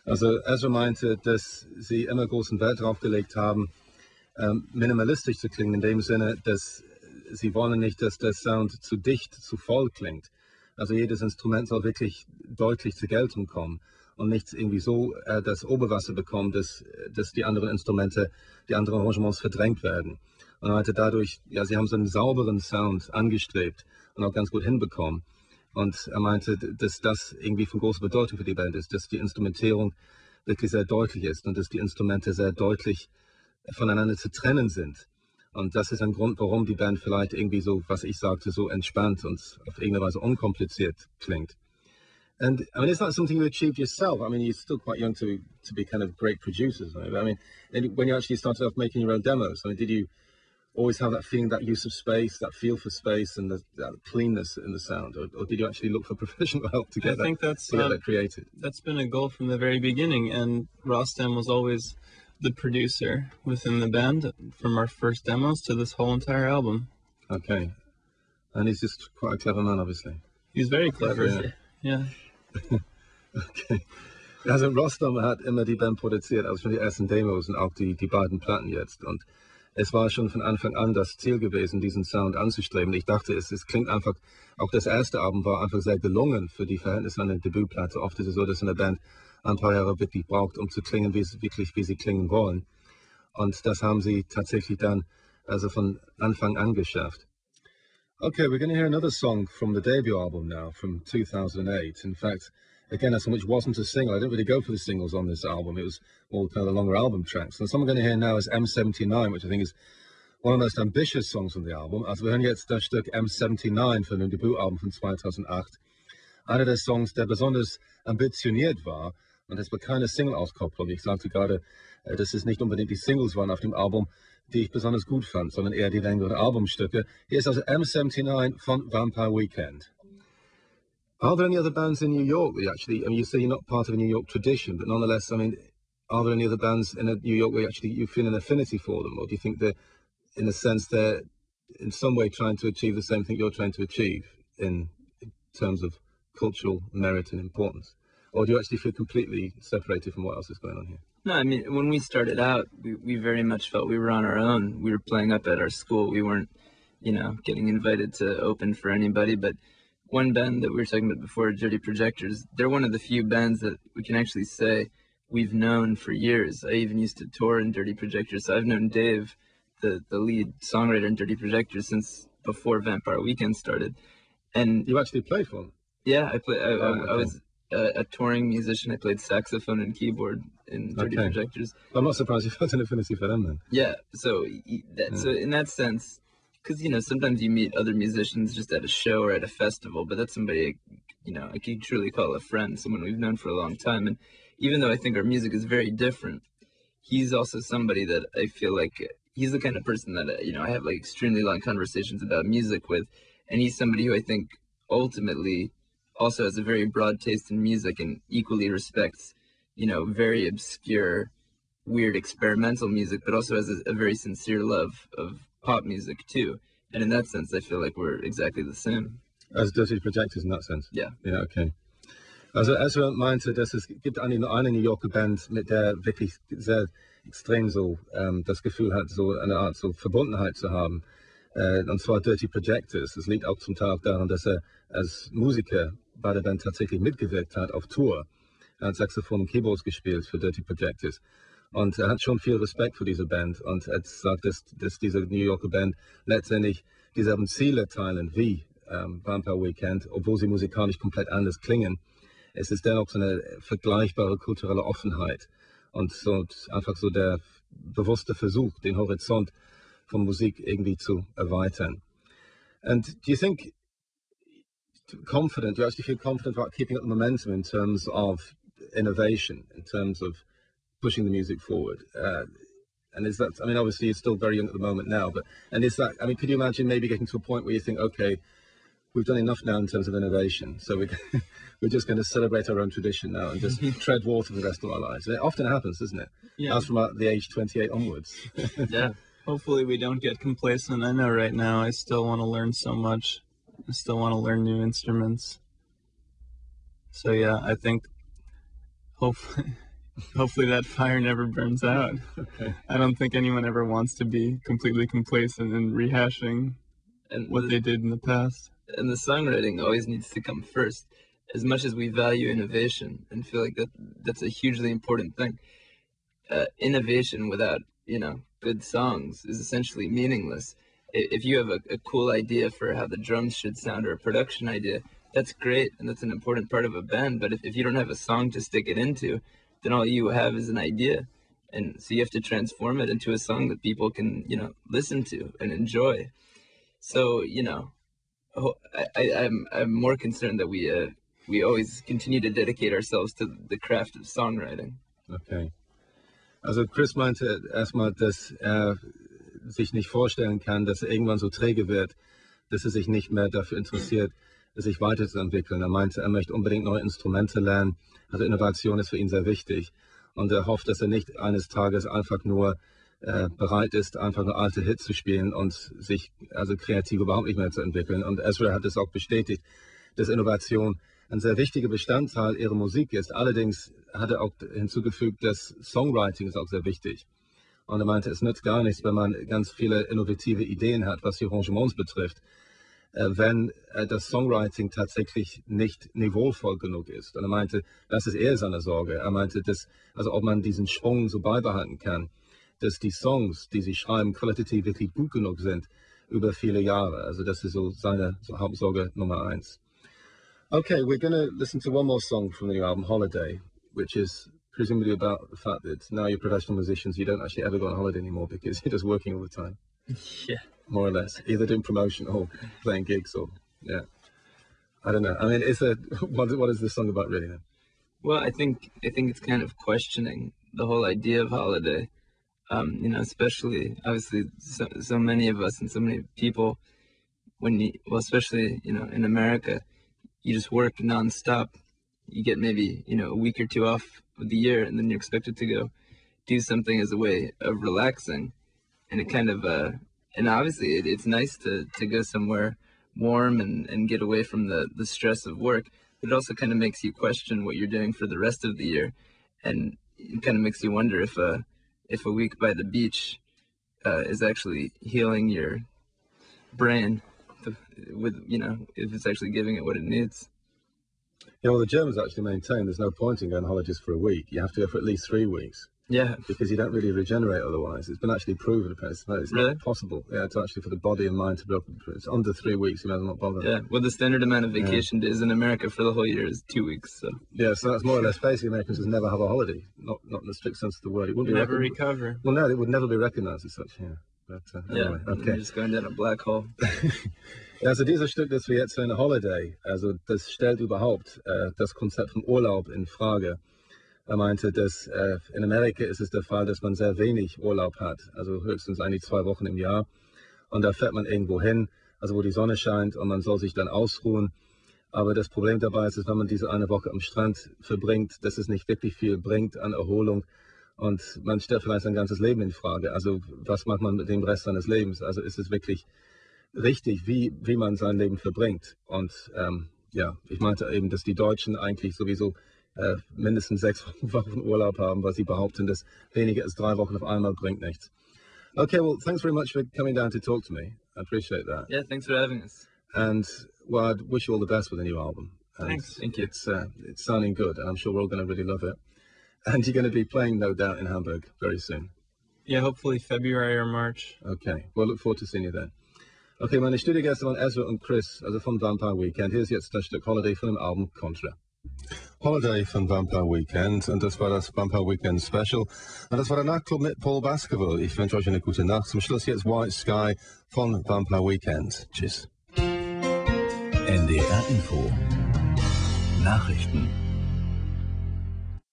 Also Ezra meinte, dass sie immer großen Wert darauf gelegt haben, minimalistisch zu klingen, in dem Sinne, dass sie wollen nicht, dass der Sound zu dicht, zu voll klingt. Also jedes Instrument soll wirklich deutlich zur Geltung kommen und nicht irgendwie so das Oberwasser bekommen, dass die anderen Instrumente, die anderen Arrangements verdrängt werden. Und er meinte dadurch, ja, sie haben so einen sauberen Sound angestrebt und auch ganz gut hinbekommen. Und er meinte, dass das irgendwie von großer Bedeutung für die Band ist, dass die Instrumentierung wirklich sehr deutlich ist und dass die Instrumente sehr deutlich voneinander zu trennen sind. Und das ist ein Grund, warum die Band vielleicht irgendwie so, was ich sagte, so entspannt und auf irgendeine Weise unkompliziert klingt. And I mean, is that something you achieved yourself? I mean, you're still quite young to be kind of great producers. Right? I mean, when you actually started off making your own demos, I mean, did you always have that feeling, that use of space, that feel for space, and that cleanness in the sound, or did you actually look for professional help to get that created? That's been a goal from the very beginning, and Rostam was always the producer within the band from our first demos to this whole entire album. Okay, and he's just quite a clever man, obviously. He's very clever. Yeah. Okay. Also Rostam hat immer die Band produziert, also schon die ersten Demos und auch die beiden Platten jetzt. Und es war schon von Anfang an das Ziel gewesen, diesen Sound anzustreben. Ich dachte, es klingt einfach, auch das erste Album war einfach sehr gelungen für die Verhältnisse an der Debütplatte. Oft ist es so, dass eine Band ein paar Jahre wirklich braucht, um zu klingen, wie sie klingen wollen. Und das haben sie tatsächlich dann also von Anfang an geschafft. Okay, we're going to hear another song from the debut album now, from 2008. In fact, again, a song which wasn't a single. I didn't really go for the singles on this album. It was all kind of the longer album tracks. And the song we're going to hear now is M79, which I think is one of the most ambitious songs on the album. Also wir hören jetzt das Stück M79 von dem Debütalbum von 2008. Einer der Songs, der besonders ambitioniert war. Und es war keine Single-Auskopplung. Ich sagte gerade, dass es nicht unbedingt die Singles waren auf dem Album, die ich besonders gut fand, sondern eher die längeren Albumstücke. Hier ist also M79 von Vampire Weekend. Are there any other bands in New York that actually, I mean, you say you're not part of a New York tradition, but nonetheless, I mean, are there any other bands in New York where you feel an affinity for them? Or do you think that, in a sense, they're in some way trying to achieve the same thing you're trying to achieve in terms of cultural merit and importance? Or do you actually feel completely separated from what else is going on here? No, I mean, when we started out, we very much felt we were on our own. We were playing up at our school. We weren't, getting invited to open for anybody. But one band that we were talking about before, Dirty Projectors, they're one of the few bands that we can actually say we've known for years. I even used to tour in Dirty Projectors. So I've known Dave, the lead songwriter in Dirty Projectors, since before Vampire Weekend started. And you actually played for them? Yeah, I was a touring musician. I played saxophone and keyboard in Dirty Projectors. I'm not surprised you felt an affinity for them then. Yeah, so so in that sense, because sometimes you meet other musicians just at a show or at a festival, but that's somebody I can truly call a friend, someone we've known for a long time. And even though I think our music is very different, he's also somebody that I feel like he's the kind of person that I have like extremely long conversations about music with, and he's somebody who I think ultimately also has a very broad taste in music and equally respects, very obscure, weird experimental music, but also has a very sincere love of pop music too. And in that sense, I feel like we're exactly the same. As Dirty Projectors in that sense? Yeah. Ja, okay. Also Ezra meinte, dass es gibt eigentlich nur eine New Yorker Band, mit der wirklich sehr extrem so das Gefühl hat, so eine Art so Verbundenheit zu haben. Und zwar Dirty Projectors. Das liegt auch zum Teil auch daran, dass er als Musiker bei der Band tatsächlich mitgewirkt hat auf Tour. Er hat Saxophon und Keyboards gespielt für Dirty Projectors. Und er hat schon viel Respekt für diese Band. Und er sagt, dass diese New Yorker Band letztendlich dieselben Ziele teilen wie Vampire Weekend, obwohl sie musikalisch komplett anders klingen. Es ist dennoch so eine vergleichbare kulturelle Offenheit. Und so einfach so der bewusste Versuch, den Horizont von Musik irgendwie zu erweitern. And do you think do you actually feel confident about keeping up the momentum in terms of innovation, in terms of pushing the music forward? And is that, I mean, obviously you're still very young at the moment now, could you imagine maybe getting to a point where you think, okay, we've done enough now in terms of innovation, so we're just going to celebrate our own tradition now and just tread water for the rest of our lives? And it often happens, doesn't it? Yeah. As from the age 28 onwards. Yeah. Hopefully we don't get complacent. I know right now I still want to learn so much. I still want to learn new instruments. So yeah, I think hopefully, hopefully that fire never burns out. Okay. I don't think anyone ever wants to be completely complacent in rehashing what they did in the past. And the songwriting always needs to come first. As much as we value innovation and feel like that's a hugely important thing, innovation without, good songs is essentially meaningless. If you have a cool idea for how the drums should sound or a production idea, that's great and that's an important part of a band. But if you don't have a song to stick it into, then all you have is an idea. And so you have to transform it into a song that people can, listen to and enjoy. So, I'm more concerned that we always continue to dedicate ourselves to the craft of songwriting. Okay. Also Chris meinte erstmal, dass sich nicht vorstellen kann, dass irgendwann so träge wird, dass sich nicht mehr dafür interessiert, sich weiterzuentwickeln. Meinte, möchte unbedingt neue Instrumente lernen. Also Innovation ist für ihn sehr wichtig. Und hofft, dass nicht eines Tages einfach nur bereit ist, einfach nur alte Hits zu spielen und sich also kreativ überhaupt nicht mehr zu entwickeln. Und Ezra hat es auch bestätigt, dass Innovation ein sehr wichtiger Bestandteil ihrer Musik ist. Allerdings hat auch hinzugefügt, dass Songwriting ist auch sehr wichtig. Und meinte, es nützt gar nichts, wenn man ganz viele innovative Ideen hat, was die Arrangements betrifft, wenn das Songwriting tatsächlich nicht niveauvoll genug ist. Und meinte, das ist eher seine Sorge. Meinte, dass, also ob man diesen Schwung so beibehalten kann, dass die Songs, die sie schreiben, qualitativ wirklich gut genug sind über viele Jahre. Also das ist so seine Hauptsorge Nummer 1. Okay, we're going to listen to one more song from the new album, Holiday, which is presumably about the fact that now you're professional musicians, you don't actually ever go on holiday anymore because you're just working all the time. Yeah. More or less, either doing promotion or playing gigs or, yeah. I don't know. I mean, what is this song about really then? Well, I think it's kind of questioning the whole idea of holiday. Especially, obviously, so many of us and so many people, especially, in America, you just work nonstop. You get maybe, a week or two off of the year, and then you're expected to go do something as a way of relaxing. And it kind of, and obviously it's nice to go somewhere warm and get away from the stress of work, but it also kind of makes you question what you're doing for the rest of the year. And it kind of makes you wonder if a week by the beach is actually healing your brain if it's actually giving it what it needs. Yeah, well, the Germans actually maintain there's no point in going on holidays for a week. You have to go for at least 3 weeks. Yeah. Because you don't really regenerate otherwise. It's been actually proven. It's really? Not possible. Yeah, it's actually for the body and mind to be able to. It's under 3 weeks. You might as well not bother. Yeah. Well, the standard amount of vacation days in America for the whole year is 2 weeks. So. Yeah, so that's more or less basically Americans just never have a holiday. Not in the strict sense of the word. It wouldn't never recover. Well, no, it would never be recognized as such. Yeah. But anyway, okay. You're just going down a black hole. Also dieses Stück, das wir jetzt hören, Holiday, also das stellt überhaupt das Konzept von Urlaub in Frage. Meinte, dass in Amerika ist es der Fall, dass man sehr wenig Urlaub hat, also höchstens eigentlich 2 Wochen im Jahr. Und da fährt man irgendwo hin, also wo die Sonne scheint und man soll sich dann ausruhen. Aber das Problem dabei ist, dass wenn man diese eine Woche am Strand verbringt, dass es nicht wirklich viel bringt an Erholung. Und man stellt vielleicht sein ganzes Leben in Frage. Also was macht man mit dem Rest seines Lebens? Also ist es wirklich richtig, wie man sein Leben verbringt? Und ja, ich meinte eben, dass die Deutschen eigentlich sowieso mindestens 6 Wochen Urlaub haben, weil sie behaupten, dass weniger als 3 Wochen auf einmal bringt nichts. Okay, well, thanks very much for coming down to talk to me. I appreciate that. Yeah, thanks for having us. And well, I wish you all the best with the new album. And thanks. Thank you. It's sounding good, and I'm sure we're all going to really love it. And you're going to be playing, no doubt, in Hamburg very soon. Yeah, hopefully February or March. Okay, well, look forward to seeing you then. Okay, meine Studiogäste waren Ezra und Chris, also von Vampire Weekend. Hier ist jetzt das Stück Holiday von dem Album Contra. Holiday von Vampire Weekend, und das war das Vampire Weekend Special. Und das war der Nachtclub mit Paul Baskerville. Ich wünsche euch eine gute Nacht. Zum Schluss jetzt White Sky von Vampire Weekend. Tschüss. NDR Info Nachrichten.